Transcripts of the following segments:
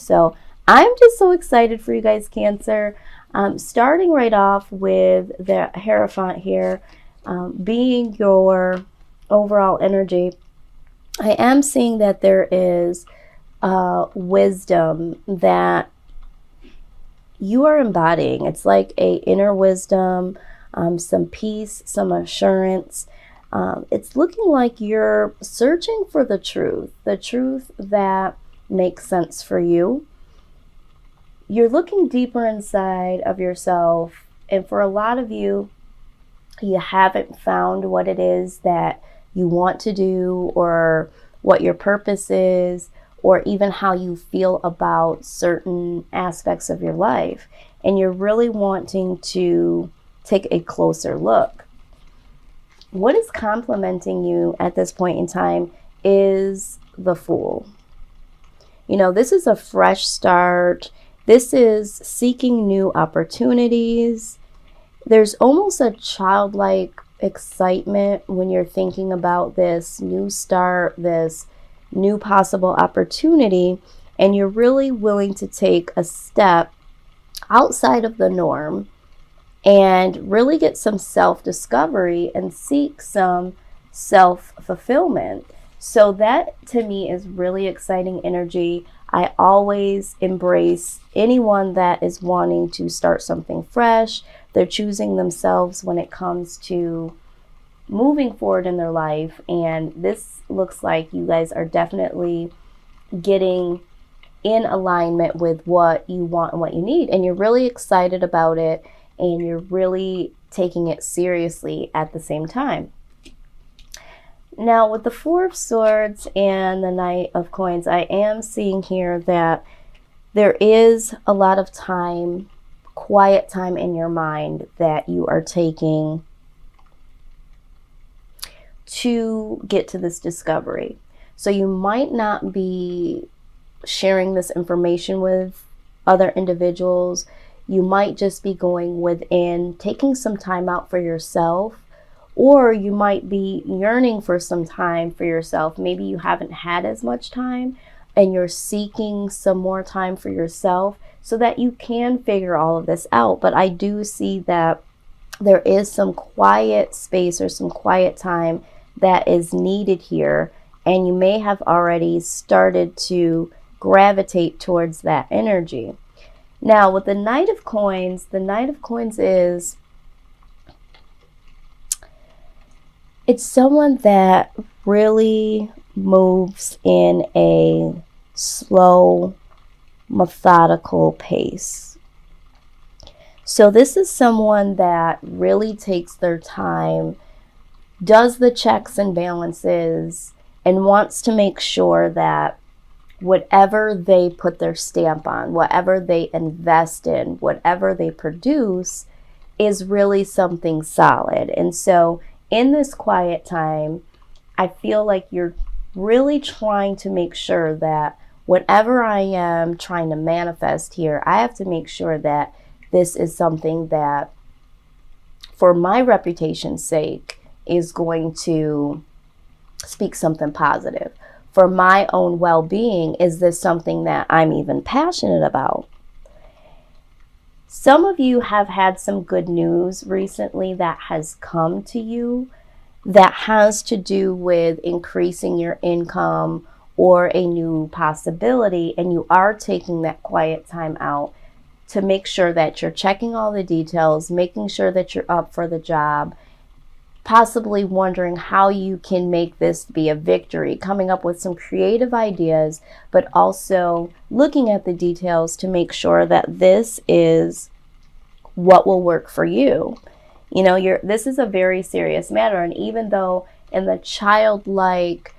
So I'm just so excited for you guys, Cancer. Starting right off with the Hierophant here, being your overall energy, I am seeing that there is wisdom that you are embodying. It's like a inner wisdom, some peace, some assurance. It's looking like you're searching for the truth that makes sense for you. You're looking deeper inside of yourself, and for a lot of you, you haven't found what it is that you want to do, or what your purpose is, or even how you feel about certain aspects of your life. And you're really wanting to take a closer look. What is complementing you at this point in time is the Fool. You know, this is a fresh start. This is seeking new opportunities. There's almost a childlike excitement when you're thinking about this new start, this new possible opportunity, and you're really willing to take a step outside of the norm and really get some self-discovery and seek some self-fulfillment. So that to me is really exciting energy. I always embrace anyone that is wanting to start something fresh. They're choosing themselves when it comes to moving forward in their life. And this looks like you guys are definitely getting in alignment with what you want and what you need. And you're really excited about it. And you're really taking it seriously at the same time. Now, with the Four of Swords and the Knight of Coins, I am seeing here that there is a lot of time, quiet time in your mind that you are taking to get to this discovery. So you might not be sharing this information with other individuals. You might just be going within, taking some time out for yourself, or you might be yearning for some time for yourself. Maybe you haven't had as much time and you're seeking some more time for yourself so that you can figure all of this out. But I do see that there is some quiet space or some quiet time that is needed here, and you may have already started to gravitate towards that energy. Now, with the Knight of Coins is, it's someone that really moves in a slow, methodical pace. So this is someone that really takes their time, does the checks and balances, and wants to make sure that whatever they put their stamp on, whatever they invest in, whatever they produce is really something solid. And so in this quiet time, I feel like you're really trying to make sure that whatever I am trying to manifest here, I have to make sure that this is something that, for my reputation's sake, is going to speak something positive. For my own well-being, is this something that I'm even passionate about? Some of you have had some good news recently that has come to you that has to do with increasing your income or a new possibility, and you are taking that quiet time out to make sure that you're checking all the details, making sure that you're up for the job, possibly wondering how you can make this be a victory, coming up with some creative ideas, but also looking at the details to make sure that this is what will work for you. You know, this is a very serious matter, and even though in the childlike,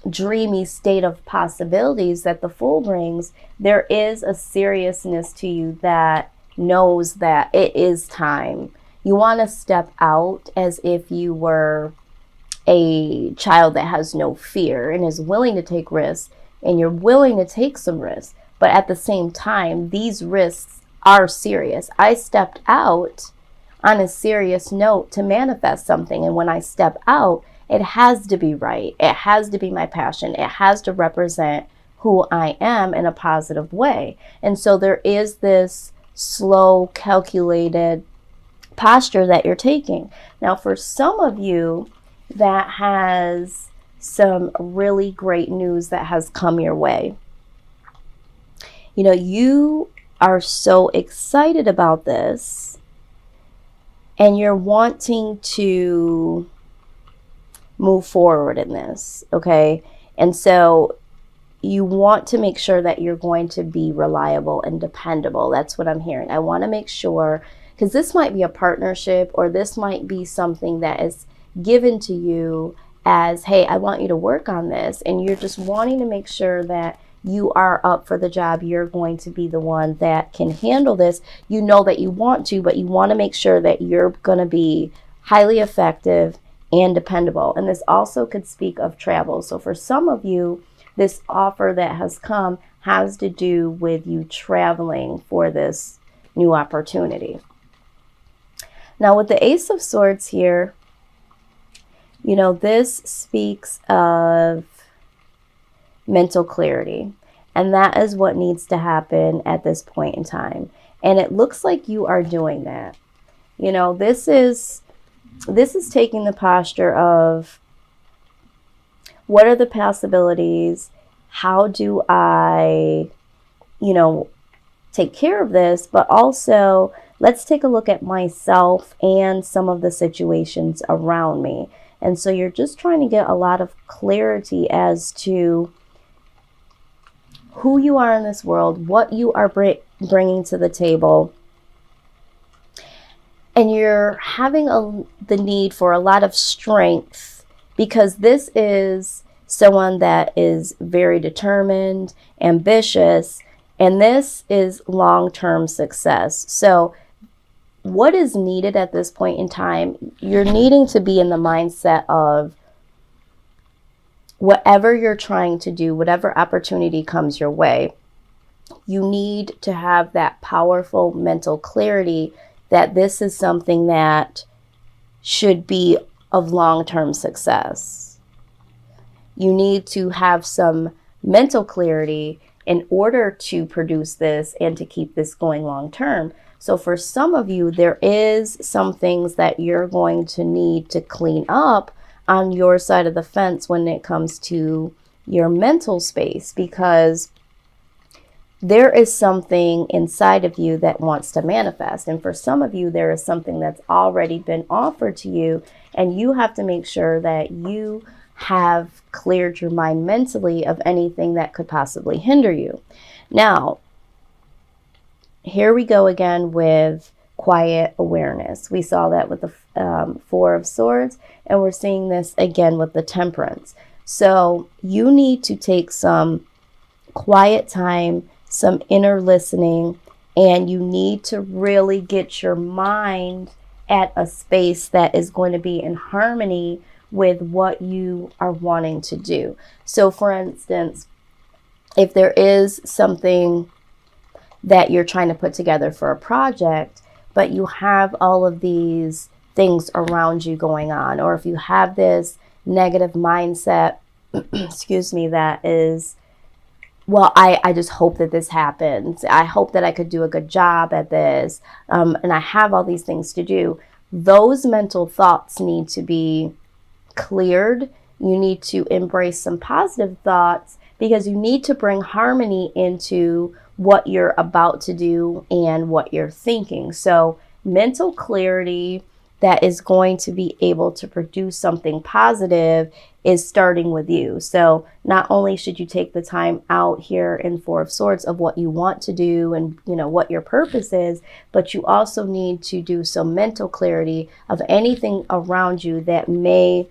dreamy state of possibilities that the Fool brings, there is a seriousness to you that knows that it is time. You want to step out as if you were a child that has no fear and is willing to take risks, and you're willing to take some risks. But at the same time, these risks are serious. I stepped out on a serious note to manifest something. And when I step out, it has to be right. It has to be my passion. It has to represent who I am in a positive way. And so there is this slow, calculated posture that you're taking. Now, for some of you, that has some really great news that has come your way. You know, you are so excited about this and you're wanting to move forward in this, okay? And so you want to make sure that you're going to be reliable and dependable. That's what I'm hearing. I want to make sure, because this might be a partnership or this might be something that is given to you as, hey, I want you to work on this. And you're just wanting to make sure that you are up for the job. You're going to be the one that can handle this. You know that you want to, but you want to make sure that you're going to be highly effective and dependable. And this also could speak of travel. So for some of you, this offer that has come has to do with you traveling for this new opportunity. Now with the Ace of Swords here, you know, this speaks of mental clarity. And that is what needs to happen at this point in time. And it looks like you are doing that. You know, this is taking the posture of, what are the possibilities? How do I, you know, take care of this? But also, let's take a look at myself and some of the situations around me. And so you're just trying to get a lot of clarity as to who you are in this world, what you are bringing to the table. And you're having the need for a lot of strength, because this is someone that is very determined, ambitious, and this is long-term success. So what is needed at this point in time, you're needing to be in the mindset of whatever you're trying to do, whatever opportunity comes your way, you need to have that powerful mental clarity that this is something that should be of long-term success. You need to have some mental clarity in order to produce this and to keep this going long-term. So for some of you, there is some things that you're going to need to clean up on your side of the fence when it comes to your mental space, because there is something inside of you that wants to manifest. And for some of you, there is something that's already been offered to you, and you have to make sure that you have cleared your mind mentally of anything that could possibly hinder you. Now, here we go again with quiet awareness. We saw that with the Four of Swords, and we're seeing this again with the Temperance. So you need to take some quiet time, some inner listening, and you need to really get your mind at a space that is going to be in harmony with what you are wanting to do. So for instance, if there is something that you're trying to put together for a project, but you have all of these things around you going on, or if you have this negative mindset, excuse me, that is, well, I just hope that this happens. I hope that I could do a good job at this. And I have all these things to do. Those mental thoughts need to be cleared. You need to embrace some positive thoughts, because you need to bring harmony into what you're about to do and what you're thinking. So mental clarity that is going to be able to produce something positive is starting with you. So not only should you take the time out here in Four of Swords of what you want to do and, you know, what your purpose is, but you also need to do some mental clarity of anything around you that may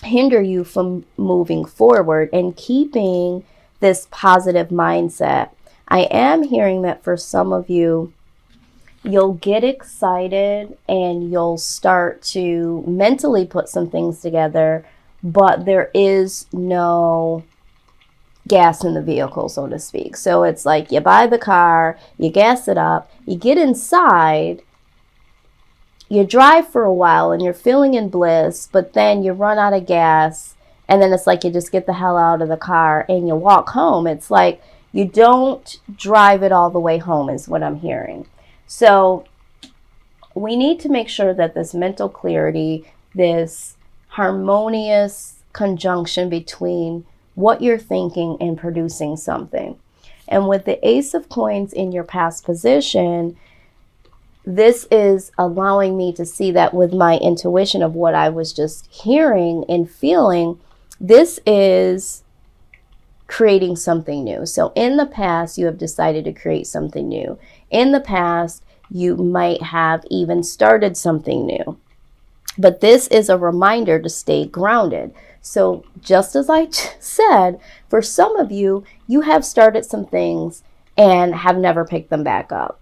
hinder you from moving forward and keeping this positive mindset. I am hearing that for some of you, you'll get excited and you'll start to mentally put some things together, but there is no gas in the vehicle, so to speak. So it's like you buy the car, you gas it up, you get inside, you drive for a while and you're feeling in bliss, but then you run out of gas and then it's like you just get the hell out of the car and you walk home. It's like you don't drive it all the way home is what I'm hearing. So we need to make sure that this mental clarity, this harmonious conjunction between what you're thinking and producing something. And with the Ace of Coins in your past position, this is allowing me to see that with my intuition of what I was just hearing and feeling, this is creating something new. So in the past, you have decided to create something new. In the past, you might have even started something new. But this is a reminder to stay grounded. So just as I said, for some of you, you have started some things and have never picked them back up,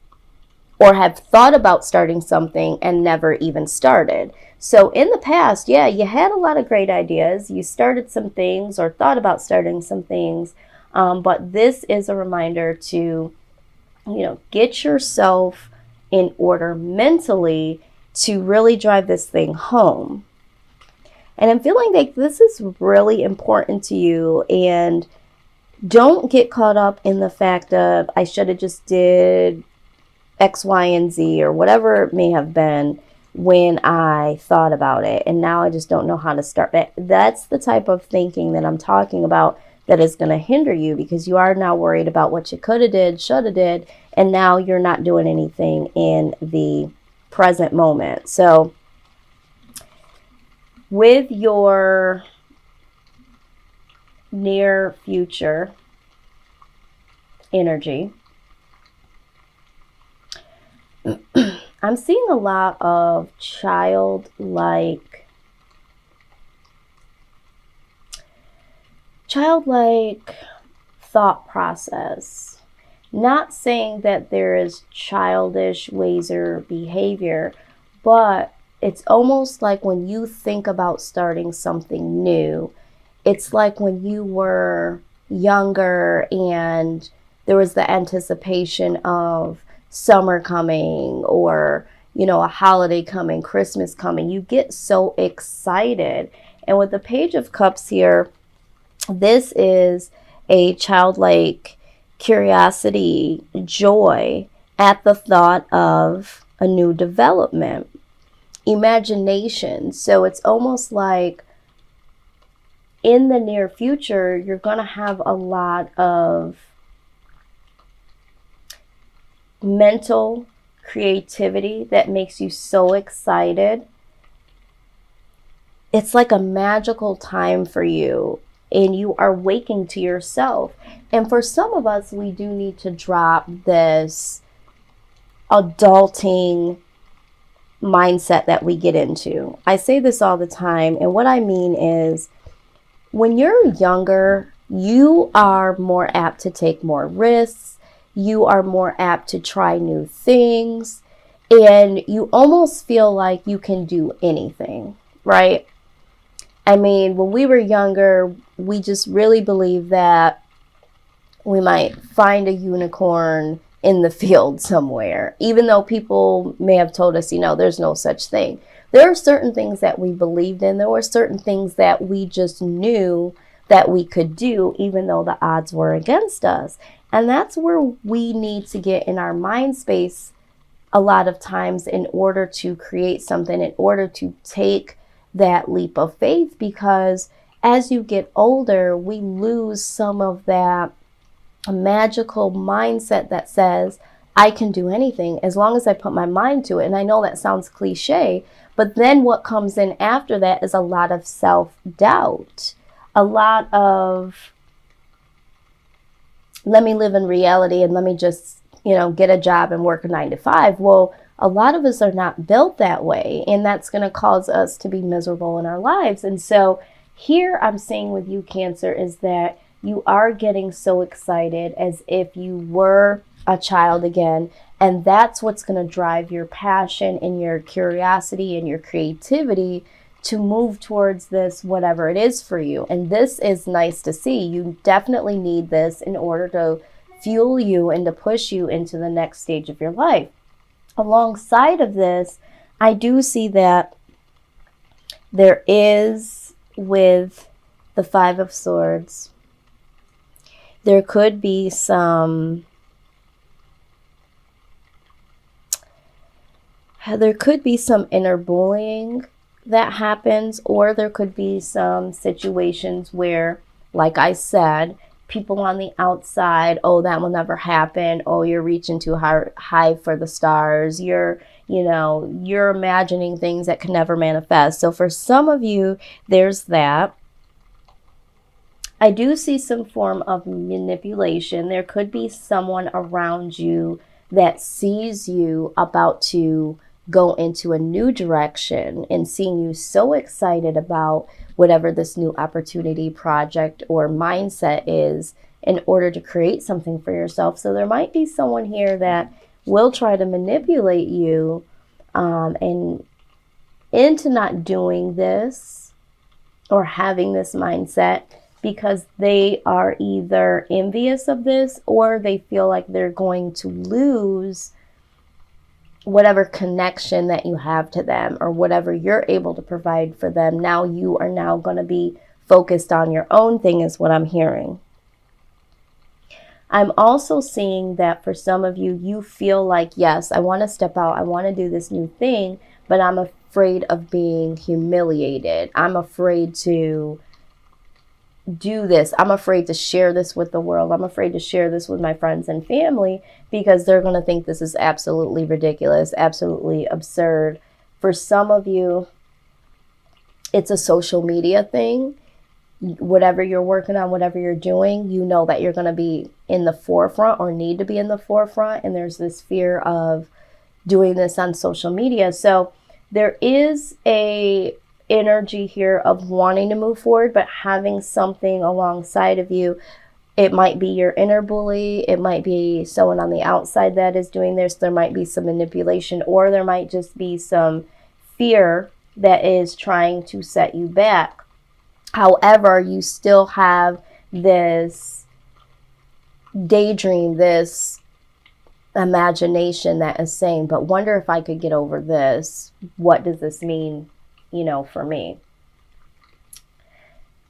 or have thought about starting something and never even started. So in the past, yeah, you had a lot of great ideas. You started some things or thought about starting some things. But this is a reminder to, get yourself in order mentally to really drive this thing home. And I'm feeling like this is really important to you. And don't get caught up in the fact of, I should have just did X, Y, and Z, or whatever it may have been when I thought about it, and now I just don't know how to start. That's the type of thinking that I'm talking about that is going to hinder you, because you are now worried about what you could have did, should have did, and now you're not doing anything in the present moment. So with your near future energy, I'm seeing a lot of childlike thought process. Not saying that there is childish ways or behavior, but it's almost like when you think about starting something new, it's like when you were younger and there was the anticipation of summer coming, or a holiday coming, Christmas coming. You get so excited. And with the Page of Cups here, this is a childlike curiosity, joy at the thought of a new development, imagination. So it's almost like in the near future, you're going to have a lot of mental creativity that makes you so excited. It's like a magical time for you, and you are waking to yourself. And for some of us, we do need to drop this adulting mindset that we get into. I say this all the time, and what I mean is, when you're younger, you are more apt to take more risks. You are more apt to try new things, and you almost feel like you can do anything, right? I mean, when we were younger, we just really believed that we might find a unicorn in the field somewhere, even though people may have told us, there's no such thing. There are certain things that we believed in. There were certain things that we just knew that we could do, even though the odds were against us. And that's where we need to get in our mind space a lot of times in order to create something, in order to take that leap of faith, because as you get older, we lose some of that magical mindset that says, I can do anything as long as I put my mind to it. And I know that sounds cliche, but then what comes in after that is a lot of self-doubt, a lot of, let me live in reality and let me just, get a job and work a 9 to 5. Well, a lot of us are not built that way, and that's going to cause us to be miserable in our lives. And so here I'm seeing with you, Cancer, is that you are getting so excited as if you were a child again. And that's what's going to drive your passion and your curiosity and your creativity to move towards this, whatever it is for you. And this is nice to see. You definitely need this in order to fuel you and to push you into the next stage of your life. Alongside of this, I do see that there is, with the Five of Swords. There could be some inner bullying that happens, or there could be some situations where, like I said, people on the outside, oh, that will never happen. Oh, you're reaching too high for the stars. You're imagining things that can never manifest. So for some of you, there's that. I do see some form of manipulation. There could be someone around you that sees you about to go into a new direction and seeing you so excited about whatever this new opportunity, project, or mindset is in order to create something for yourself. So there might be someone here that will try to manipulate you and into not doing this or having this mindset, because they are either envious of this or they feel like they're going to lose whatever connection that you have to them or whatever you're able to provide for them. Now you are now going to be focused on your own thing, is what I'm hearing. I'm also seeing that for some of you, you feel like, yes, I want to step out, I want to do this new thing, but I'm afraid of being humiliated. I'm afraid to do this. I'm afraid to share this with the world. I'm afraid to share this with my friends and family because they're going to think this is absolutely ridiculous, absolutely absurd. For some of you, it's a social media thing. Whatever you're working on, whatever you're doing, you know that you're going to be in the forefront or need to be in the forefront. And there's this fear of doing this on social media. So there is a energy here of wanting to move forward, but having something alongside of you. It might be your inner bully. It might be someone on the outside that is doing this. There might be some manipulation, or there might just be some fear that is trying to set you back. However, you still have this daydream, this imagination that is saying, but wonder if I could get over this. What does this mean, for me?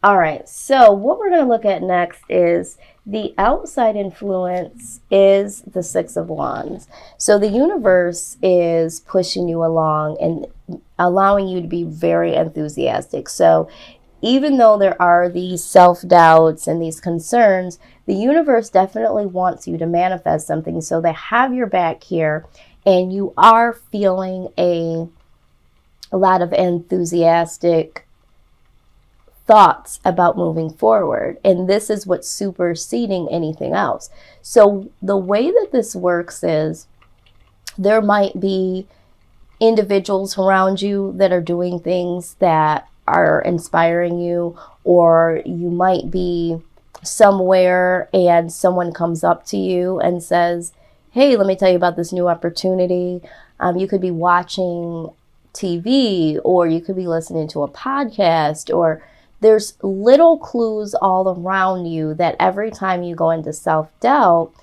All right, so what we're going to look at next is the outside influence is the Six of Wands. So the universe is pushing you along and allowing you to be very enthusiastic. So even though there are these self-doubts and these concerns, the universe definitely wants you to manifest something. So they have your back here, and you are feeling a lot of enthusiastic thoughts about moving forward. And this is what's superseding anything else. So the way that this works is there might be individuals around you that are doing things that are inspiring you, or you might be somewhere and someone comes up to you and says, hey, let me tell you about this new opportunity. You could be watching TV, or you could be listening to a podcast, or there's little clues all around you that every time you go into self-doubt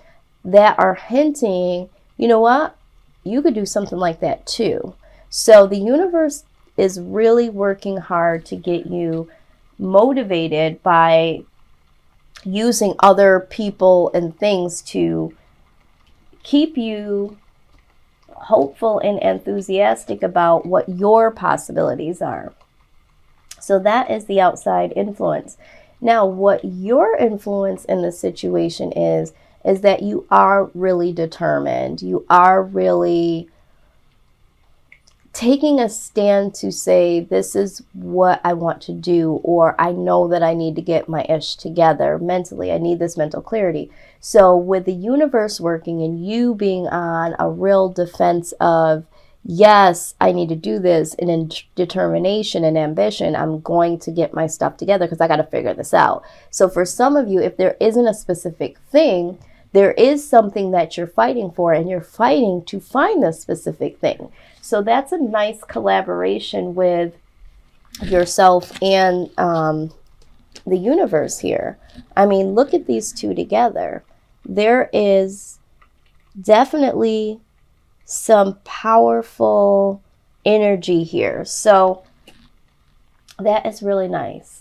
that are hinting, you know what, you could do something like that too. So the universe is really working hard to get you motivated by using other people and things to keep you hopeful and enthusiastic about what your possibilities are. So that is the outside influence. Now, what your influence in this situation is that you are really determined. You are really taking a stand to say, this is what I want to do, or I know that I need to get my ish together mentally. I need this mental clarity. So with the universe working and you being on a real defense of, yes, I need to do this, and in determination and ambition, I'm going to get my stuff together because I got to figure this out. So for some of you, if there isn't a specific thing, there is something that you're fighting for, and you're fighting to find this specific thing. So that's a nice collaboration with yourself and the universe here. I mean, look at these two together. There is definitely some powerful energy here. So that is really nice.